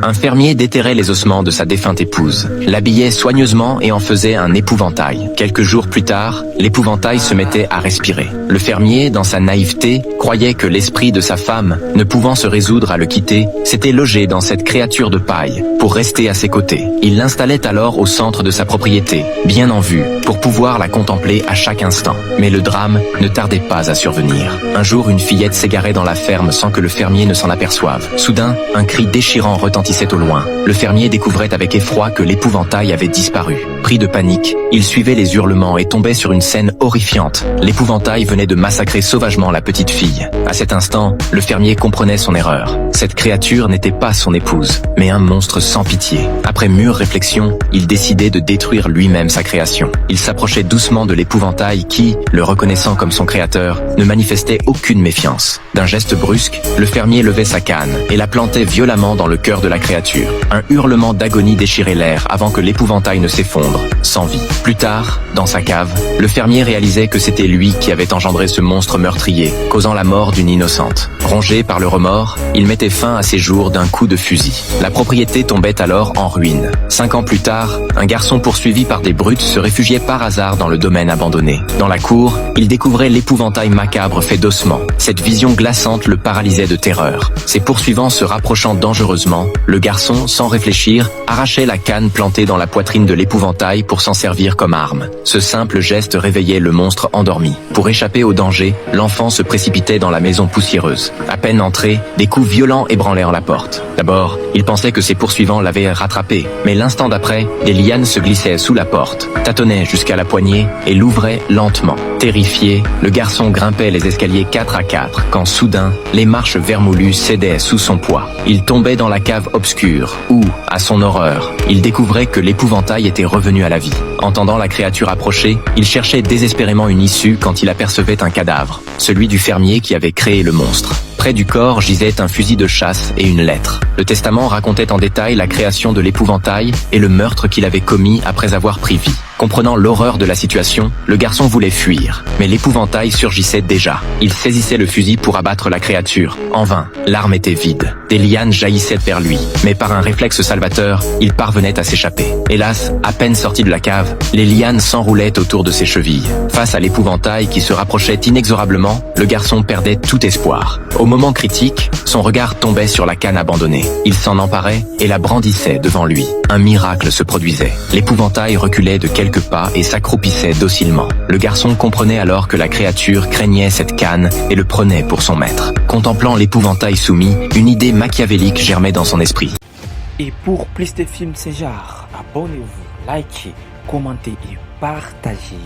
Un fermier déterrait les ossements de sa défunte épouse, l'habillait soigneusement et en faisait un épouvantail. Quelques jours plus tard, l'épouvantail se mettait à respirer. Le fermier, dans sa naïveté, croyait que l'esprit de sa femme, ne pouvant se résoudre à le quitter, s'était logé dans cette créature de paille, pour rester à ses côtés. Il l'installait alors au centre de sa propriété, bien en vue, pour pouvoir la contempler à chaque instant. Mais le drame ne tardait pas à survenir. Un jour, une fillette s'égarait dans la ferme sans que le fermier ne s'en aperçoive. Soudain, un cri déchirant retentissait au loin. Le fermier découvrait avec effroi que l'épouvantail avait disparu. Pris de panique, il suivait les hurlements et tombait sur une scène horrifiante. L'épouvantail venait de massacrer sauvagement la petite fille. À cet instant, le fermier comprenait son erreur. Cette créature n'était pas son épouse, mais un monstre sans pitié. Après mûre réflexion, il décidait de détruire lui-même sa création. Il s'approchait doucement de l'épouvantail qui, le reconnaissant comme son créateur, ne manifestait aucune méfiance. D'un geste brusque, le fermier levait sa canne et la plantait violemment dans le cœur de la créature. Un hurlement d'agonie déchirait l'air avant que l'épouvantail ne s'effondre, sans vie. Plus tard, dans sa cave, le fermier réalisait que c'était lui qui avait engendré ce monstre meurtrier, causant la mort d'une innocente. Rongé par le remords, il mettait fin à ses jours d'un coup de fusil. La propriété tombait alors en ruine. 5 ans plus tard, un garçon poursuivi par des brutes se réfugiait par hasard dans le domaine abandonné. Dans la cour, il découvrait l'épouvantail macabre fait d'ossements. Cette vision glaçante le paralysait de terreur. Ses poursuivants se rapprochant dangereusement, le garçon, sans réfléchir, arrachait la canne plantée dans la poitrine de l'épouvantail pour s'en servir comme arme. Ce simple geste réveillait le monstre endormi. Pour échapper au danger, l'enfant se précipitait dans la maison poussiéreuse. À peine entré, des coups violents ébranlèrent la porte. D'abord, il pensait que ses poursuivants l'avaient rattrapé, mais l'instant d'après, des lianes se glissaient sous la porte, tâtonnaient jusqu'à la poignée et l'ouvraient lentement. Terrifié, le garçon grimpait les escaliers 4 à 4, quand soudain, les marches vermoulues cédaient sous son poids. Il tombait dans la cave obscure, où, à son horreur, il découvrait que l'épouvantail était revenu à la vie. Entendant la créature approcher, il cherchait désespérément une issue quand il apercevait un cadavre, celui du fermier qui avait créé le monstre. Près du corps gisait un fusil de chasse et une lettre. Le testament racontait en détail la création de l'épouvantail et le meurtre qu'il avait commis après avoir pris vie. Comprenant l'horreur de la situation, le garçon voulait fuir, mais l'épouvantail surgissait déjà. Il saisissait le fusil pour abattre la créature. En vain, l'arme était vide. Des lianes jaillissaient vers lui, mais par un réflexe salvateur, il parvenait à s'échapper. Hélas, à peine sorti de la cave, les lianes s'enroulaient autour de ses chevilles. Face à l'épouvantail qui se rapprochait inexorablement, le garçon perdait tout espoir. Au moment critique, son regard tombait sur la canne abandonnée. Il s'en emparait et la brandissait devant lui. Un miracle se produisait. L'épouvantail reculait de quelques pas et s'accroupissait docilement. Le garçon comprenait alors que la créature craignait cette canne et le prenait pour son maître. Contemplant l'épouvantail soumis, une idée machiavélique germait dans son esprit. Et pour plus de films de ce genre, abonnez-vous, likez, commentez et partagez.